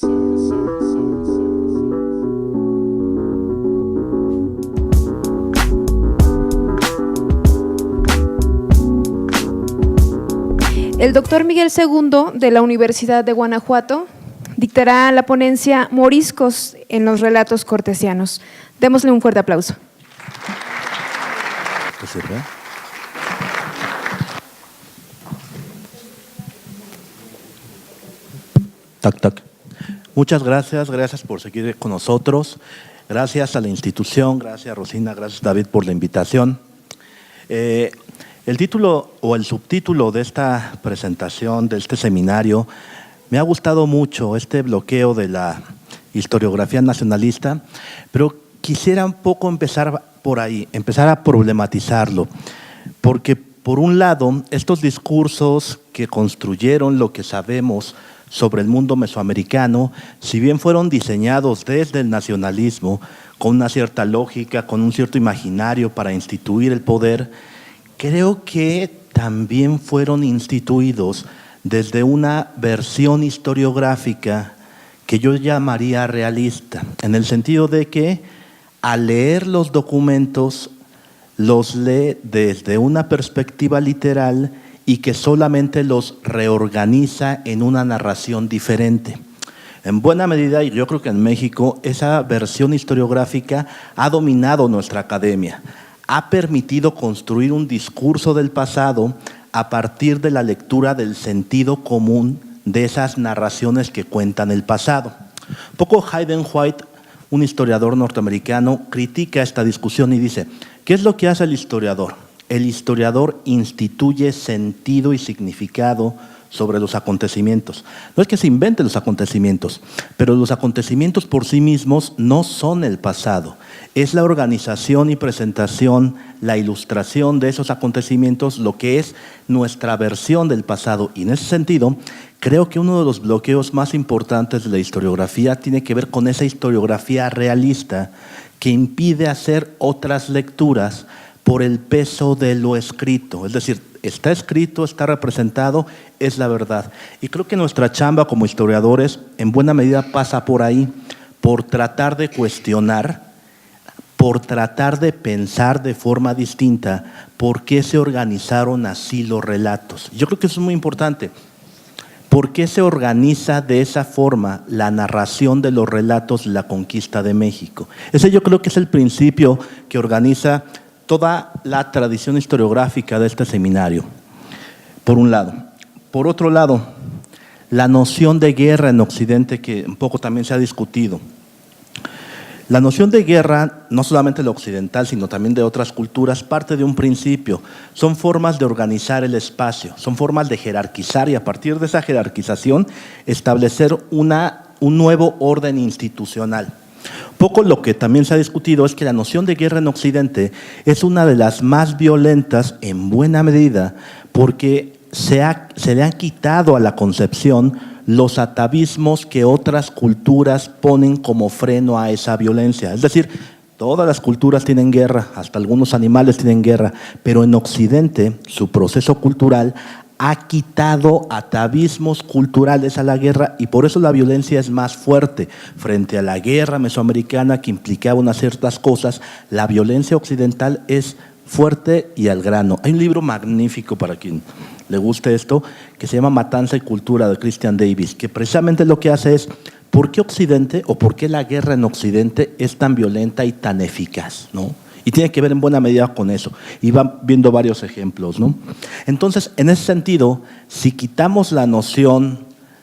El doctor Miguel Segundo, de la Universidad de Guanajuato, dictará la ponencia Moriscos en los relatos cortesianos. Démosle un fuerte aplauso. ¿Te sirve? Tac, tac. Muchas gracias por seguir con nosotros. Gracias a la institución, gracias Rosina, gracias David por la invitación. El título o el subtítulo de esta presentación, de este seminario, me ha gustado mucho, este bloqueo de la historiografía nacionalista, pero quisiera un poco empezar por ahí, empezar a problematizarlo, porque por un lado, estos discursos que construyeron lo que sabemos sobre el mundo mesoamericano, si bien fueron diseñados desde el nacionalismo, con una cierta lógica, con un cierto imaginario para instituir el poder, creo que también fueron instituidos desde una versión historiográfica que yo llamaría realista, en el sentido de que al leer los documentos los lee desde una perspectiva literal y que solamente los reorganiza en una narración diferente. En buena medida, y yo creo que en México, esa versión historiográfica ha dominado nuestra academia, ha permitido construir un discurso del pasado a partir de la lectura del sentido común de esas narraciones que cuentan el pasado. Un poco Hayden White, un historiador norteamericano, critica esta discusión y dice, ¿qué es lo que hace el historiador? El historiador instituye sentido y significado sobre los acontecimientos. No es que se inventen los acontecimientos, pero los acontecimientos por sí mismos no son el pasado. Es la organización y presentación, la ilustración de esos acontecimientos, lo que es nuestra versión del pasado. Y en ese sentido, creo que uno de los bloqueos más importantes de la historiografía tiene que ver con esa historiografía realista que impide hacer otras lecturas por el peso de lo escrito. Es decir, está escrito, está representado, es la verdad. Y creo que nuestra chamba como historiadores en buena medida pasa por ahí, por tratar de cuestionar, por tratar de pensar de forma distinta por qué se organizaron así los relatos. Yo creo que eso es muy importante. ¿Por qué se organiza de esa forma la narración de los relatos de la conquista de México? Ese yo creo que es el principio que organiza toda la tradición historiográfica de este seminario, por un lado. Por otro lado, la noción de guerra en Occidente, que un poco también se ha discutido. La noción de guerra, no solamente la occidental, sino también de otras culturas, parte de un principio. Son formas de organizar el espacio, son formas de jerarquizar y a partir de esa jerarquización establecer un nuevo orden institucional. Poco lo que también se ha discutido es que la noción de guerra en Occidente es una de las más violentas en buena medida porque se le han quitado a la concepción los atavismos que otras culturas ponen como freno a esa violencia. Es decir, todas las culturas tienen guerra, hasta algunos animales tienen guerra, pero en Occidente su proceso cultural ha quitado atavismos culturales a la guerra y por eso la violencia es más fuerte. Frente a la guerra mesoamericana que implicaba unas ciertas cosas, la violencia occidental es fuerte y al grano. Hay un libro magnífico para quien le guste esto, que se llama Matanza y Cultura, de Christian Davis, que precisamente lo que hace es, ¿por qué Occidente o por qué la guerra en Occidente es tan violenta y tan eficaz? ¿No? Y tiene que ver en buena medida con eso. Y van viendo varios ejemplos, ¿no? Entonces, en ese sentido, si quitamos la noción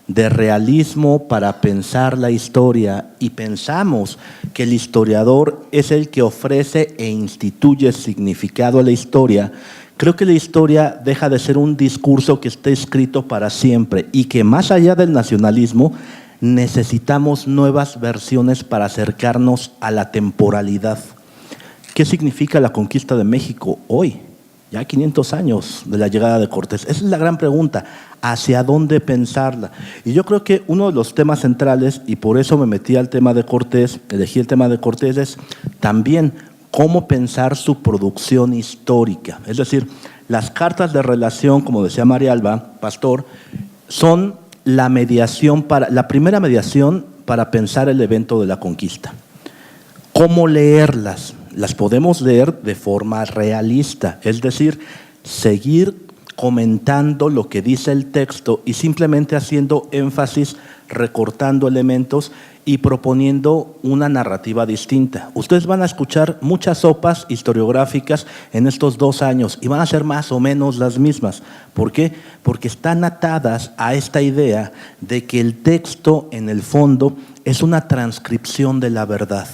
de realismo para pensar la historia y pensamos que el historiador es el que ofrece e instituye significado a la historia, creo que la historia deja de ser un discurso que esté escrito para siempre y que más allá del nacionalismo necesitamos nuevas versiones para acercarnos a la temporalidad. ¿Qué significa la conquista de México hoy? Ya 500 años de la llegada de Cortés. Esa es la gran pregunta, ¿hacia dónde pensarla? Y yo creo que uno de los temas centrales, y por eso me metí al tema de Cortés, elegí el tema de Cortés, es también cómo pensar su producción histórica. Es decir, las cartas de relación, como decía María Alba Pastor, son la primera mediación para pensar el evento de la conquista. ¿Cómo leerlas? Las podemos leer de forma realista, es decir, seguir comentando lo que dice el texto y simplemente haciendo énfasis, recortando elementos y proponiendo una narrativa distinta. Ustedes van a escuchar muchas sopas historiográficas en estos 2 años y van a ser más o menos las mismas. ¿Por qué? Porque están atadas a esta idea de que el texto, en el fondo, es una transcripción de la verdad.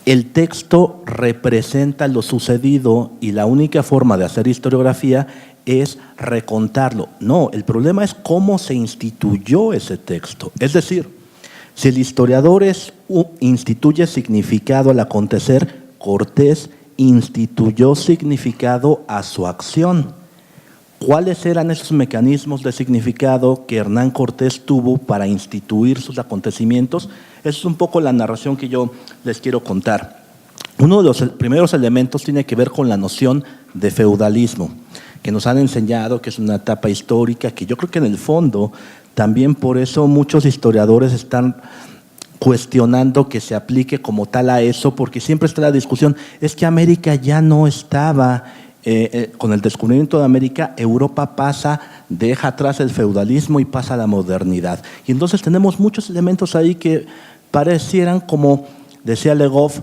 El texto representa lo sucedido y la única forma de hacer historiografía es recontarlo. No, el problema es cómo se instituyó ese texto. Es decir, si el historiador instituye significado al acontecer, Cortés instituyó significado a su acción. ¿Cuáles eran esos mecanismos de significado que Hernán Cortés tuvo para instituir sus acontecimientos? Esa es un poco la narración que yo les quiero contar. Uno de los primeros elementos tiene que ver con la noción de feudalismo, que nos han enseñado que es una etapa histórica, que yo creo que en el fondo también por eso muchos historiadores están cuestionando que se aplique como tal a eso, porque siempre está la discusión, es que América ya no estaba, con el descubrimiento de América, Europa deja atrás el feudalismo y pasa a la modernidad. Y entonces tenemos muchos elementos ahí que parecieran, como decía Le Goff,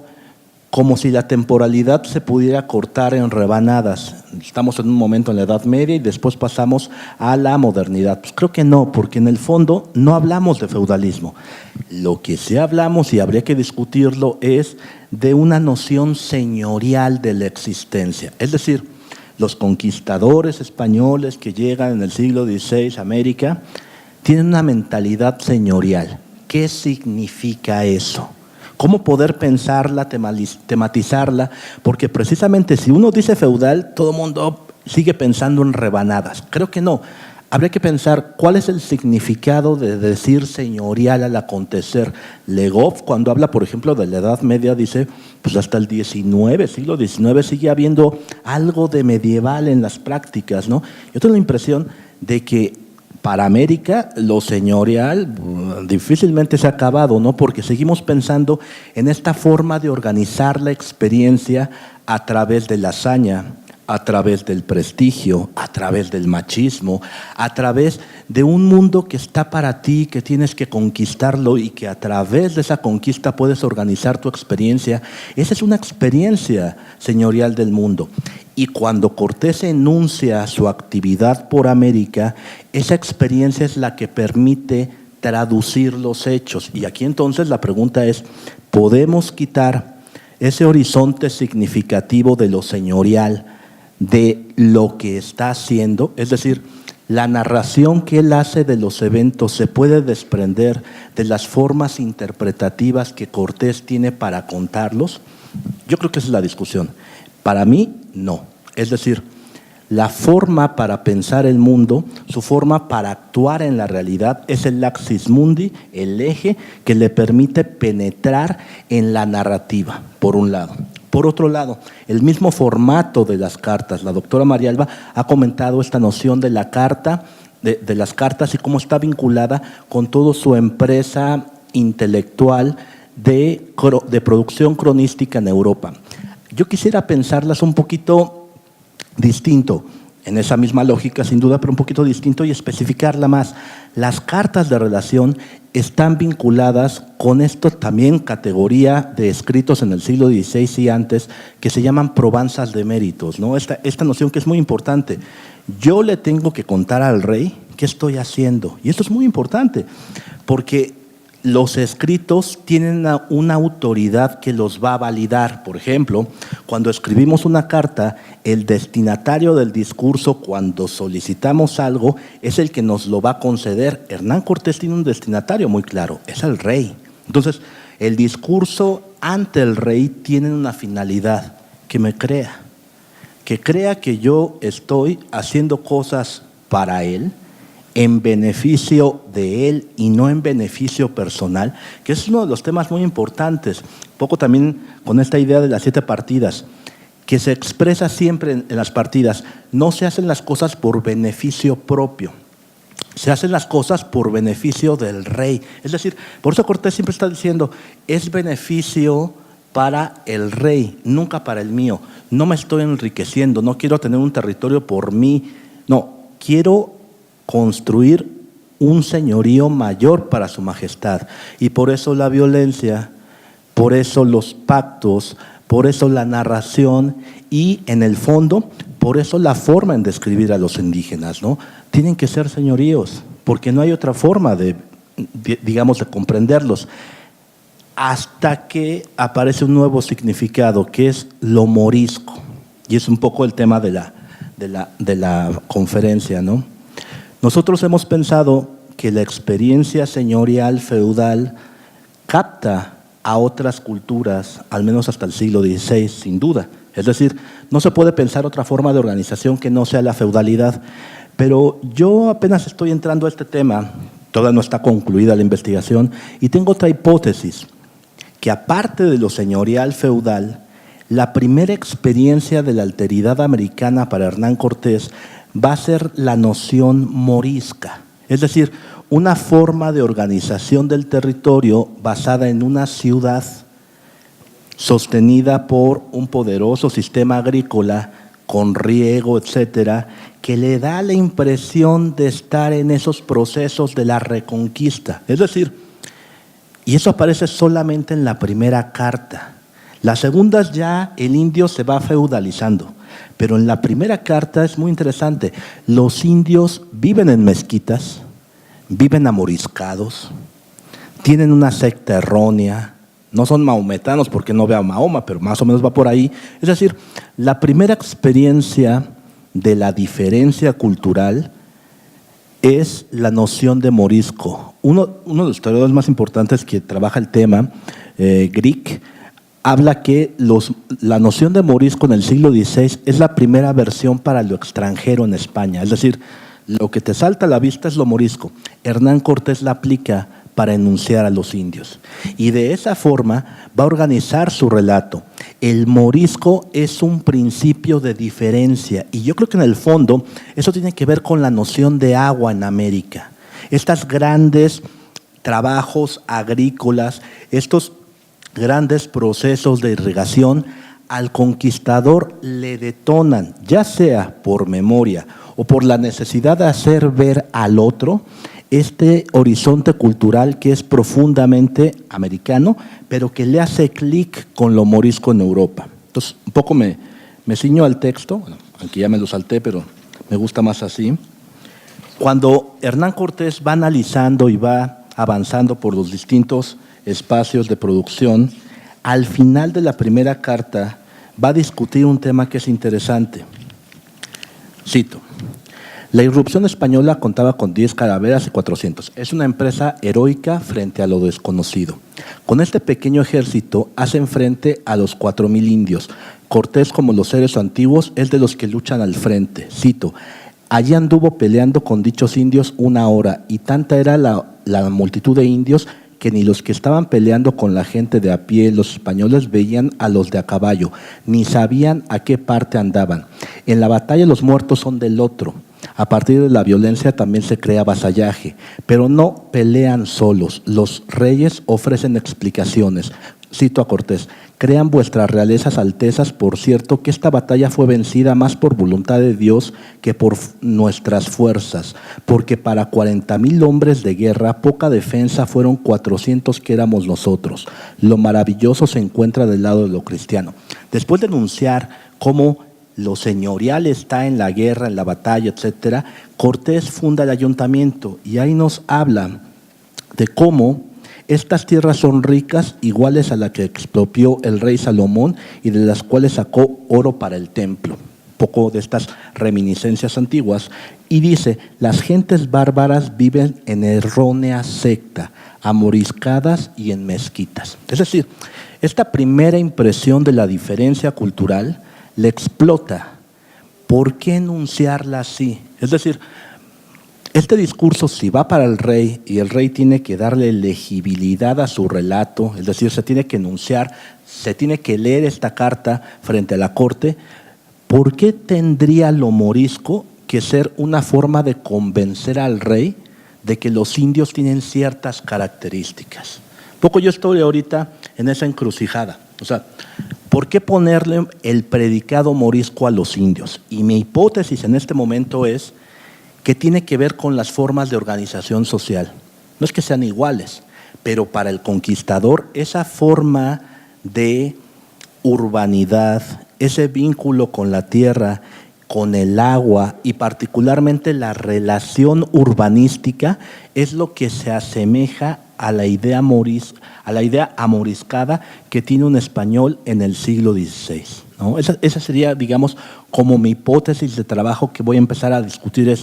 como si la temporalidad se pudiera cortar en rebanadas. Estamos en un momento en la Edad Media y después pasamos a la modernidad. Pues creo que no, porque en el fondo no hablamos de feudalismo. Lo que sí hablamos, y habría que discutirlo, es de una noción señorial de la existencia. Es decir, los conquistadores españoles que llegan en el siglo XVI a América tienen una mentalidad señorial. ¿Qué significa eso? ¿Cómo poder pensarla, tematizarla? Porque precisamente si uno dice feudal, todo el mundo sigue pensando en rebanadas. Creo que no. Habría que pensar cuál es el significado de decir señorial al acontecer. Le Goff, cuando habla, por ejemplo, de la Edad Media, dice, pues hasta el siglo XIX sigue habiendo algo de medieval en las prácticas, ¿no? Yo tengo la impresión de que para América lo señorial difícilmente se ha acabado, ¿no? Porque seguimos pensando en esta forma de organizar la experiencia a través de la hazaña, a través del prestigio, a través del machismo, a través de un mundo que está para ti, que tienes que conquistarlo y que a través de esa conquista puedes organizar tu experiencia. Esa es una experiencia señorial del mundo. Y cuando Cortés enuncia su actividad por América, esa experiencia es la que permite traducir los hechos. Y aquí entonces la pregunta es, ¿podemos quitar ese horizonte significativo de lo señorial, de lo que está haciendo? Es decir, la narración que él hace de los eventos se puede desprender de las formas interpretativas que Cortés tiene para contarlos. Yo creo que esa es la discusión. Para mí, no. Es decir, la forma para pensar el mundo, su forma para actuar en la realidad es el laxis mundi, el eje que le permite penetrar en la narrativa, por un lado. Por otro lado, el mismo formato de las cartas. La doctora Marialba ha comentado esta noción de la carta, de las cartas y cómo está vinculada con toda su empresa intelectual de producción cronística en Europa. Yo quisiera pensarlas un poquito distinto, en esa misma lógica sin duda, pero un poquito distinto y especificarla más. Las cartas de relación están vinculadas con esto también categoría de escritos en el siglo XVI y antes que se llaman probanzas de méritos, ¿no? Esta noción que es muy importante. Yo le tengo que contar al rey qué estoy haciendo y esto es muy importante porque los escritos tienen una autoridad que los va a validar. Por ejemplo, cuando escribimos una carta, el destinatario del discurso, cuando solicitamos algo, es el que nos lo va a conceder. Hernán Cortés tiene un destinatario muy claro, es el rey. Entonces, el discurso ante el rey tiene una finalidad, que me crea. Que crea que yo estoy haciendo cosas para él, en beneficio de él y no en beneficio personal, que es uno de los temas muy importantes, un poco también con esta idea de las 7 partidas, que se expresa siempre en las partidas, no se hacen las cosas por beneficio propio. se hacen las cosas por beneficio del rey. Es decir, por eso Cortés siempre está diciendo, es beneficio para el rey, nunca para el mío. No me estoy enriqueciendo, no quiero tener un territorio por mí, no, quiero construir un señorío mayor para su majestad. Y por eso la violencia, por eso los pactos, por eso la narración y en el fondo, por eso la forma en describir a los indígenas, ¿no? Tienen que ser señoríos, porque no hay otra forma de comprenderlos. Hasta que aparece un nuevo significado, que es lo morisco. Y es un poco el tema de la conferencia, ¿no? Nosotros hemos pensado que la experiencia señorial feudal capta a otras culturas, al menos hasta el siglo XVI, sin duda. Es decir, no se puede pensar otra forma de organización que no sea la feudalidad. Pero yo apenas estoy entrando a este tema, todavía no está concluida la investigación, y tengo otra hipótesis, que aparte de lo señorial feudal, la primera experiencia de la alteridad americana para Hernán Cortés va a ser la noción morisca, es decir, una forma de organización del territorio basada en una ciudad sostenida por un poderoso sistema agrícola con riego, etcétera, que le da la impresión de estar en esos procesos de la reconquista. Es decir, y eso aparece solamente en la primera carta. Las segundas ya el indio se va feudalizando, pero en la primera carta es muy interesante. Los indios viven en mezquitas, viven amoriscados, tienen una secta errónea, no son mahometanos porque no ve a Mahoma, pero más o menos va por ahí. Es decir, la primera experiencia de la diferencia cultural es la noción de morisco. Uno de los historiadores más importantes que trabaja el tema, Grieg, habla que la noción de morisco en el siglo XVI es la primera versión para lo extranjero en España. Es decir, lo que te salta a la vista es lo morisco. Hernán Cortés la aplica para enunciar a los indios. Y de esa forma va a organizar su relato. El morisco es un principio de diferencia y yo creo que en el fondo eso tiene que ver con la noción de agua en América. Estos grandes trabajos agrícolas, estos grandes procesos de irrigación, al conquistador le detonan, ya sea por memoria o por la necesidad de hacer ver al otro, este horizonte cultural que es profundamente americano, pero que le hace clic con lo morisco en Europa. Entonces, un poco me ciño al texto, bueno, aunque ya me lo salté, pero me gusta más así. Cuando Hernán Cortés va analizando y va avanzando por los distintos espacios de producción, al final de la primera carta va a discutir un tema que es interesante. Cito: la irrupción española contaba con 10 calaveras y 400. Es una empresa heroica frente a lo desconocido. Con este pequeño ejército hacen frente a los 4,000 indios. Cortés, como los seres antiguos, es de los que luchan al frente. Cito: allí anduvo peleando con dichos indios 1 hora, y tanta era la multitud de indios que ni los que estaban peleando con la gente de a pie, los españoles, veían a los de a caballo, ni sabían a qué parte andaban. En la batalla los muertos son del otro. A partir de la violencia también se crea vasallaje, pero no pelean solos. Los reyes ofrecen explicaciones. Cito a Cortés: crean vuestras realezas altezas, por cierto, que esta batalla fue vencida más por voluntad de Dios que por nuestras fuerzas, porque para 40,000 hombres de guerra, poca defensa fueron 400 que éramos nosotros. Lo maravilloso se encuentra del lado de lo cristiano. Después de enunciar cómo lo señorial está en la guerra, en la batalla, etcétera, Cortés funda el ayuntamiento y ahí nos habla de cómo estas tierras son ricas, iguales a la que expropió el rey Salomón y de las cuales sacó oro para el templo. Poco de estas reminiscencias antiguas. Y dice: las gentes bárbaras viven en errónea secta, amoriscadas y en mezquitas. Es decir, esta primera impresión de la diferencia cultural le explota. ¿Por qué enunciarla así? Es decir, este discurso, si va para el rey y el rey tiene que darle legibilidad a su relato, es decir, se tiene que enunciar, se tiene que leer esta carta frente a la corte, ¿por qué tendría lo morisco que ser una forma de convencer al rey de que los indios tienen ciertas características. Poco yo estoy ahorita en esa encrucijada. O sea, ¿por qué ponerle el predicado morisco a los indios? Y mi hipótesis en este momento es que tiene que ver con las formas de organización social. No es que sean iguales, pero para el conquistador esa forma de urbanidad, ese vínculo con la tierra, con el agua y particularmente la relación urbanística es lo que se asemeja a la idea amoriscada que tiene un español en el siglo XVI, ¿no? Esa sería, digamos, como mi hipótesis de trabajo que voy a empezar a discutir en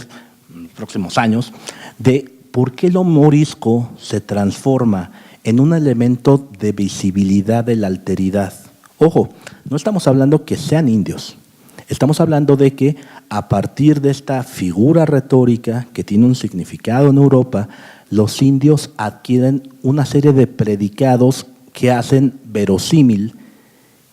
los próximos años, de por qué lo morisco se transforma en un elemento de visibilidad de la alteridad. Ojo, no estamos hablando que sean indios. Estamos hablando de que a partir de esta figura retórica que tiene un significado en Europa, los indios adquieren una serie de predicados que hacen verosímil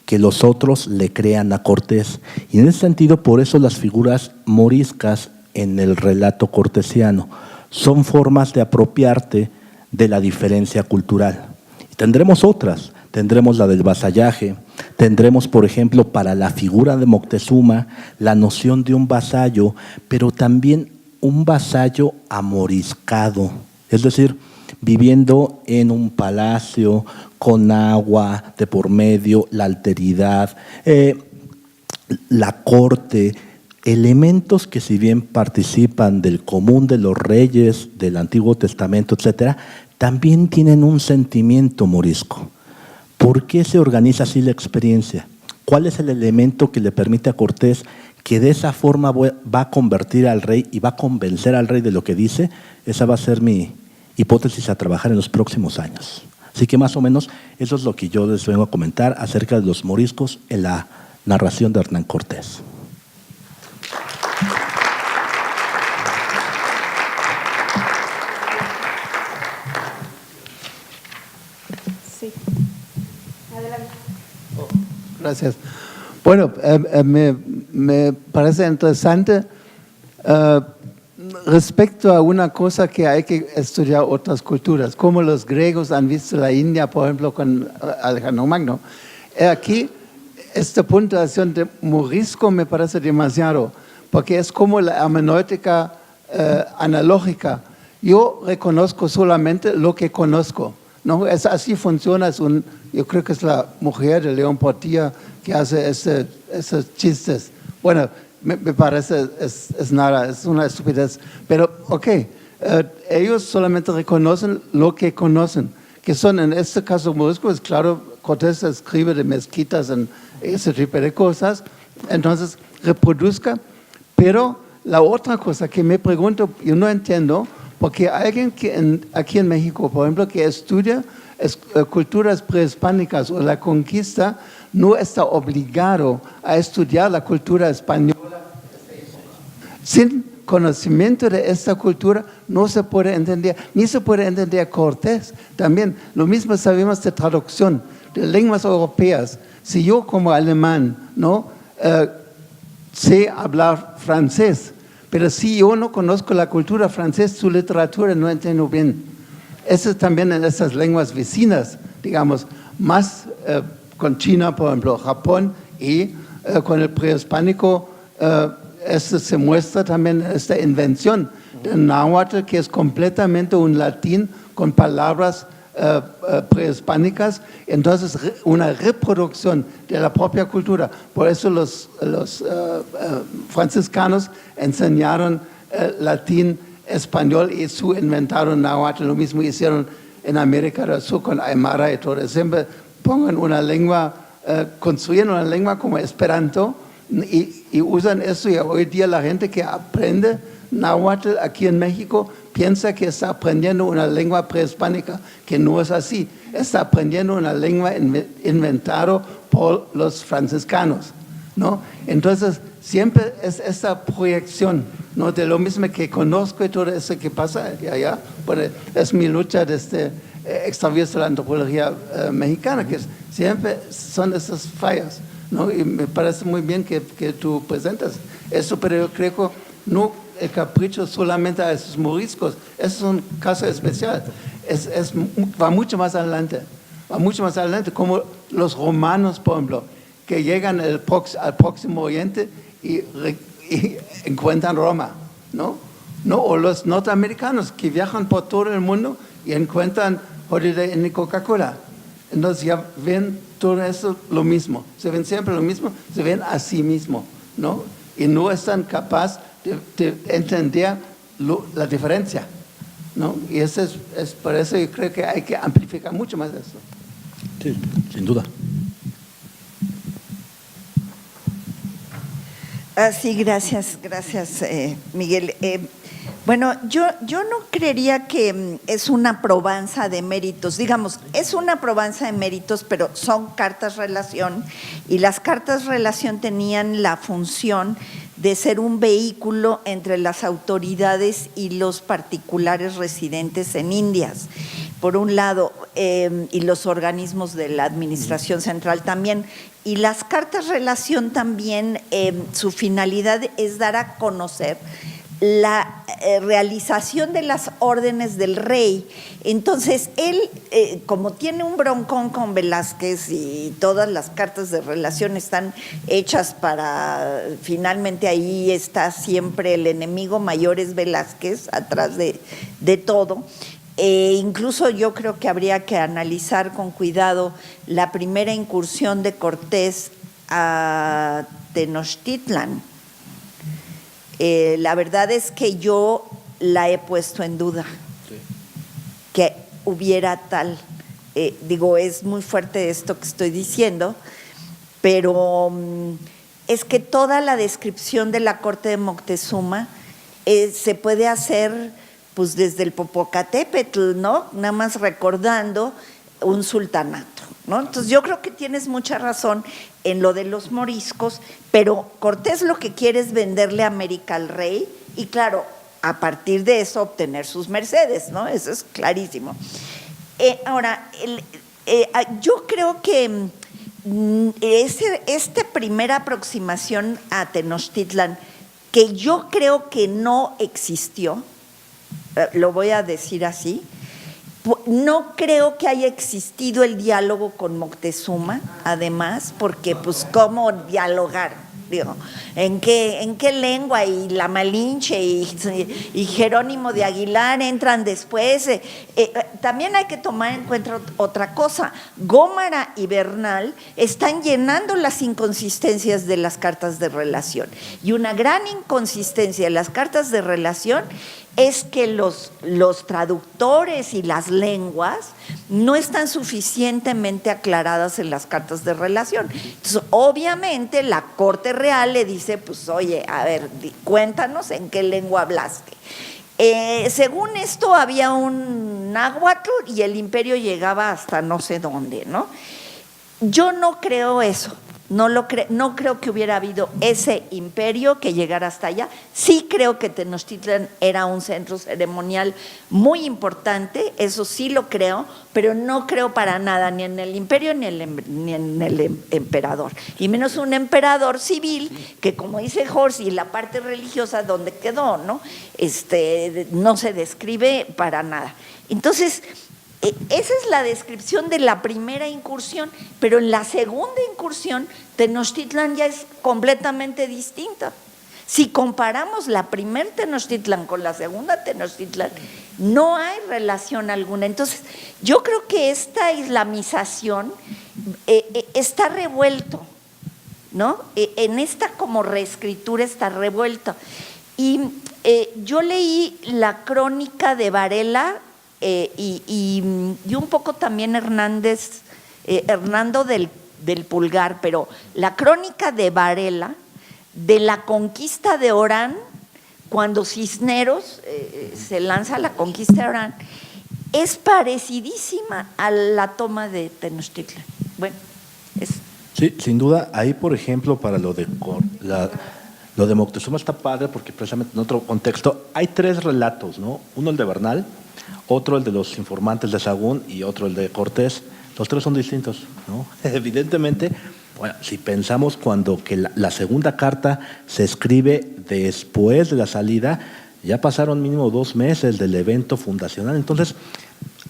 que los otros le crean a Cortés. Y en ese sentido, por eso las figuras moriscas en el relato cortesiano son formas de apropiarte de la diferencia cultural. Y tendremos otras. Tendremos la del vasallaje, tendremos, por ejemplo, para la figura de Moctezuma, la noción de un vasallo, pero también un vasallo amoriscado, es decir, viviendo en un palacio, con agua de por medio, la alteridad, la corte, elementos que si bien participan del común de los reyes, del Antiguo Testamento, etcétera, también tienen un sentimiento morisco. ¿Por qué se organiza así la experiencia? ¿Cuál es el elemento que le permite a Cortés que de esa forma va a convertir al rey y va a convencer al rey de lo que dice? Esa va a ser mi hipótesis a trabajar en los próximos años. Así que más o menos eso es lo que yo les vengo a comentar acerca de los moriscos en la narración de Hernán Cortés. Gracias. Bueno, me parece interesante respecto a una cosa que hay que estudiar otras culturas, como los griegos han visto la India, por ejemplo, con Alejandro Magno. Aquí, esta puntuación de morisco me parece demasiado, porque es como la hermenéutica analógica. Yo reconozco solamente lo que conozco. No, así funciona, yo creo que es la mujer de León Portilla que hace esos chistes. Bueno, me parece, es nada, es una estupidez. Pero, ok, ellos solamente reconocen lo que conocen, que son en este caso moriscos. Claro, Cortés escribe de mezquitas y ese tipo de cosas, entonces reproduzca. Pero la otra cosa que me pregunto, yo no entiendo, porque alguien que aquí en México, por ejemplo, que estudia culturas prehispánicas o la conquista, no está obligado a estudiar la cultura española. Sin conocimiento de esta cultura no se puede entender, ni se puede entender Cortés. También lo mismo sabemos de traducción de lenguas europeas. Si yo como alemán no sé hablar francés, pero si yo no conozco la cultura francesa, su literatura no entiendo bien. Eso es también en esas lenguas vecinas, digamos, más con China, por ejemplo, Japón, y con el prehispánico, esto se muestra también esta invención del náhuatl, que es completamente un latín con palabras prehispánicas, entonces una reproducción de la propia cultura. Por eso los franciscanos enseñaron latín, español y inventaron náhuatl. Lo mismo hicieron en América del Sur con Aymara y todo. Siempre pongan una lengua, construyen una lengua como Esperanto y usan eso. Y hoy día la gente que aprende náhuatl aquí en México piensa que está aprendiendo una lengua prehispánica, que no es así. Está aprendiendo una lengua inventada por los franciscanos, ¿no? Entonces, siempre es esta proyección, ¿no? De lo mismo que conozco y todo eso que pasa allá. Bueno, es mi lucha desde extraviesa la antropología mexicana, que siempre son esas fallas, ¿no? Y me parece muy bien que tú presentas eso, pero yo creo no el capricho solamente a esos moriscos. Es un caso especial. Va mucho más adelante. Va mucho más adelante, como los romanos, por ejemplo, que llegan al Próximo Oriente y encuentran Roma, ¿no? O los norteamericanos que viajan por todo el mundo y encuentran Holiday Inn y Coca-Cola. Entonces ya ven todo eso lo mismo. Se ven siempre lo mismo, se ven a sí mismo, ¿no? Y no están capaces de entender la diferencia, ¿no? Y eso es por eso yo creo que hay que amplificar mucho más eso. Sí, sin duda. Sí, gracias, Miguel. Bueno, yo no creería que es una probanza de méritos. Digamos, es una probanza de méritos, pero son cartas relación, y las cartas relación tenían la función de ser un vehículo entre las autoridades y los particulares residentes en Indias, por un lado, y los organismos de la administración central también. Y las cartas relación también, su finalidad es dar a conocer la realización de las órdenes del rey. Entonces, él, como tiene un broncón con Velázquez y todas las cartas de relación están hechas para, finalmente ahí está siempre el enemigo mayor es Velázquez, atrás de todo. Incluso yo creo que habría que analizar con cuidado la primera incursión de Cortés a Tenochtitlan. La verdad es que yo la he puesto en duda, sí, que hubiera tal, digo, es muy fuerte esto que estoy diciendo, pero es que toda la descripción de la corte de Moctezuma se puede hacer pues desde el Popocatépetl, ¿no? Nada más recordando un sultanato, ¿no? Entonces yo creo que tienes mucha razón en lo de los moriscos, pero Cortés lo que quiere es venderle a América al rey y claro, a partir de eso obtener sus mercedes, ¿no? Eso es clarísimo. Ahora, yo creo que esta primera aproximación a Tenochtitlan, que yo creo que no existió, lo voy a decir así, no creo que haya existido el diálogo con Moctezuma, además, porque pues cómo dialogar, digo, ¿en qué lengua? Y la Malinche y Jerónimo de Aguilar entran después. También hay que tomar en cuenta otra cosa, Gómara y Bernal están llenando las inconsistencias de las cartas de relación, y una gran inconsistencia de las cartas de relación es que los traductores y las lenguas no están suficientemente aclaradas en las cartas de relación. Entonces, obviamente, la corte real le dice, pues, oye, a ver, cuéntanos en qué lengua hablaste. Según esto, había un náhuatl y el imperio llegaba hasta no sé dónde, ¿no? Yo no creo eso. No creo que hubiera habido ese imperio que llegara hasta allá. Sí creo que Tenochtitlan era un centro ceremonial muy importante, eso sí lo creo, pero no creo para nada ni en el imperio ni en el emperador, y menos un emperador civil que, como dice Horsey, la parte religiosa donde quedó, ¿no? No se describe para nada. Entonces, esa es la descripción de la primera incursión, pero en la segunda incursión Tenochtitlan ya es completamente distinta. Si comparamos la primera Tenochtitlan con la segunda Tenochtitlan, no hay relación alguna. Entonces, yo creo que esta islamización está revuelto, ¿no? En esta como reescritura está revuelto. Y yo leí la crónica de Varela, y un poco también Hernando del Pulgar, pero la crónica de Varela de la conquista de Orán, cuando Cisneros se lanza a la conquista de Orán, es parecidísima a la toma de Tenochtitlan. Bueno, sí, sin duda, ahí por ejemplo para lo de Moctezuma está padre porque precisamente en otro contexto hay tres relatos, ¿no? Uno el de Bernal, otro el de los informantes de Sahagún y otro el de Cortés. Los tres son distintos, ¿no? Evidentemente, Bueno, si pensamos cuando que la segunda carta se escribe después de la salida, ya pasaron mínimo 2 meses del evento fundacional, entonces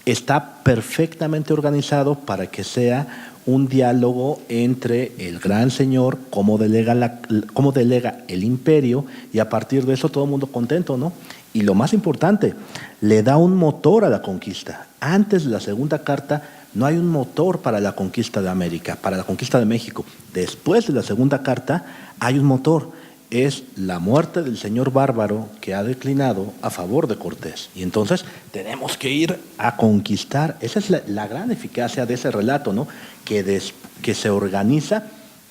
está perfectamente organizado para que sea un diálogo entre el gran señor, cómo delega el imperio, y a partir de eso todo el mundo contento, ¿no? Y lo más importante, le da un motor a la conquista. Antes de la segunda carta no hay un motor para la conquista de América, para la conquista de México. Después de la segunda carta hay un motor. Es la muerte del señor bárbaro que ha declinado a favor de Cortés. Y entonces tenemos que ir a conquistar. Esa es la gran eficacia de ese relato, ¿no? Que se organiza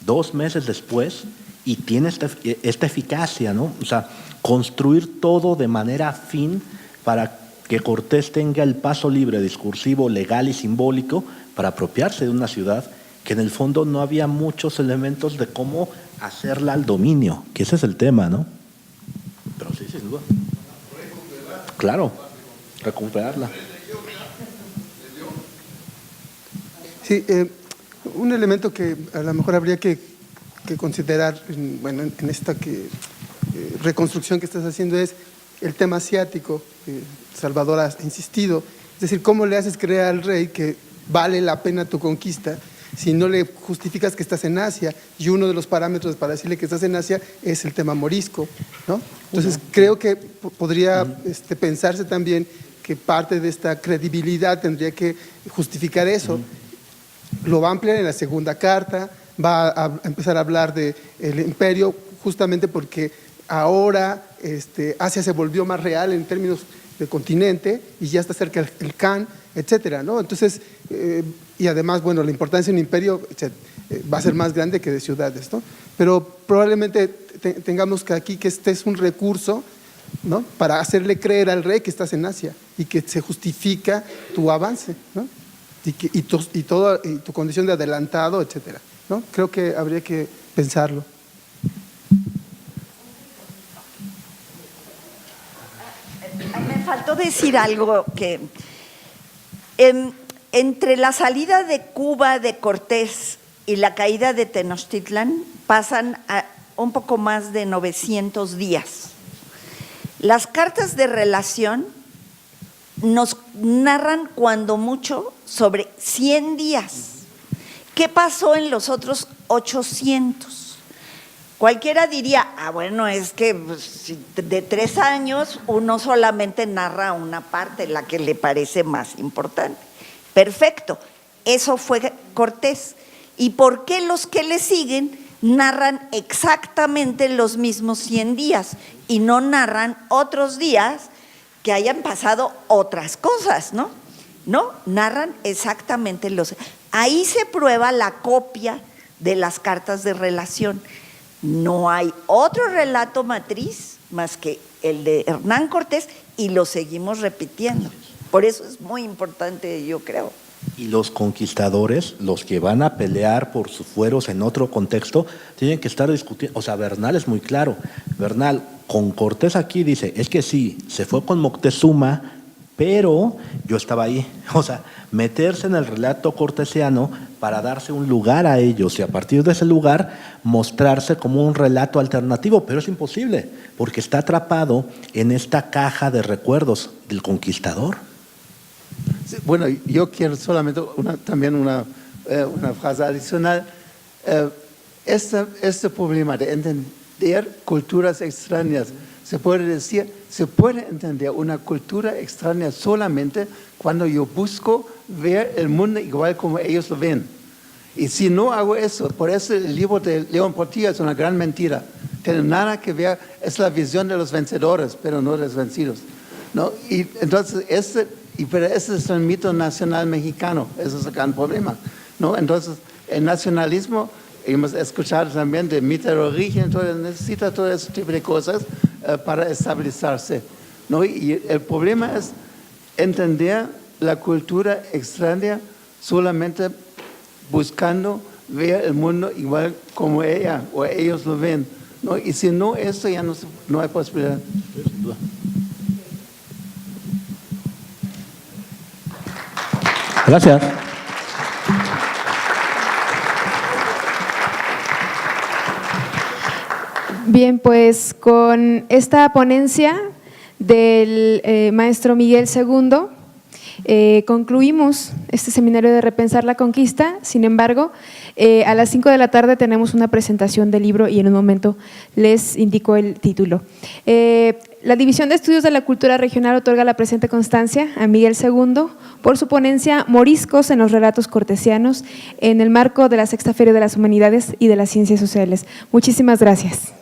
2 meses después y tiene esta eficacia, ¿no? O sea, construir todo de manera afín para que Cortés tenga el paso libre, discursivo, legal y simbólico para apropiarse de una ciudad que en el fondo no había muchos elementos de cómo hacerla al dominio, que ese es el tema, ¿no? Pero sí, sin duda. Claro, recuperarla. Sí, un elemento que a lo mejor habría que considerar en esta reconstrucción que estás haciendo es el tema asiático. Salvador ha insistido, es decir, ¿cómo le haces creer al rey que vale la pena tu conquista si no le justificas que estás en Asia? Y uno de los parámetros para decirle que estás en Asia es el tema morisco, ¿no? Entonces creo que podría pensarse también que parte de esta credibilidad tendría que justificar eso. Lo va a ampliar en la segunda carta, va a empezar a hablar del imperio, justamente porque ahora Asia se volvió más real en términos de continente y ya está cerca el Kan, etcétera, ¿no? Entonces, y además, bueno, la importancia de un imperio va a ser más grande que de ciudades, ¿no? Pero probablemente tengamos que aquí que este es un recurso, ¿no?, para hacerle creer al rey que estás en Asia y que se justifica tu avance, ¿no? Y tu condición de adelantado, etcétera, ¿no? Creo que habría que pensarlo. Me faltó decir algo que entre la salida de Cuba de Cortés y la caída de Tenochtitlan pasan un poco más de 900 días. Las cartas de relación nos narran cuando mucho sobre 100 días. ¿Qué pasó en los otros 800? Cualquiera diría, bueno, es que de 3 años uno solamente narra una parte, la que le parece más importante. Perfecto, eso fue Cortés. ¿Y por qué los que le siguen narran exactamente los mismos 100 días y no narran otros días que hayan pasado otras cosas, ¿no? No, narran exactamente los… Ahí se prueba la copia de las cartas de relación. No hay otro relato matriz más que el de Hernán Cortés y lo seguimos repitiendo. Por eso es muy importante, yo creo. Y los conquistadores, los que van a pelear por sus fueros en otro contexto, tienen que estar discutiendo. O sea, Bernal es muy claro. Bernal, con Cortés aquí dice, es que sí, se fue con Moctezuma, pero yo estaba ahí. O sea, meterse en el relato cortesiano para darse un lugar a ellos y a partir de ese lugar mostrarse como un relato alternativo, pero es imposible porque está atrapado en esta caja de recuerdos del conquistador. Sí, bueno, yo quiero solamente también una frase adicional. Este problema de entender culturas extrañas, se puede decir, se puede entender una cultura extraña solamente cuando yo busco ver el mundo igual como ellos lo ven. Y si no hago eso, por eso el libro de León Portilla es una gran mentira. Tiene nada que ver, es la visión de los vencedores, pero no de los vencidos, ¿no? Y entonces, pero ese es el mito nacional mexicano, ese es el gran problema, ¿no? Entonces, el nacionalismo, hemos escuchado también de mito de origen, entonces necesita todo ese tipo de cosas para estabilizarse, ¿no? Y el problema es entender la cultura extraña solamente buscando ver el mundo igual como ella o ellos lo ven, ¿no? Y si no, eso ya no hay posibilidad. Gracias. Bien, pues con esta ponencia del maestro Miguel II, concluimos este seminario de Repensar la Conquista. Sin embargo, a las 5 de la tarde tenemos una presentación del libro y en un momento les indico el título. La División de Estudios de la Cultura Regional otorga la presente constancia a Miguel II por su ponencia Moriscos en los relatos cortesianos en el marco de la Sexta Feria de las Humanidades y de las Ciencias Sociales. Muchísimas gracias.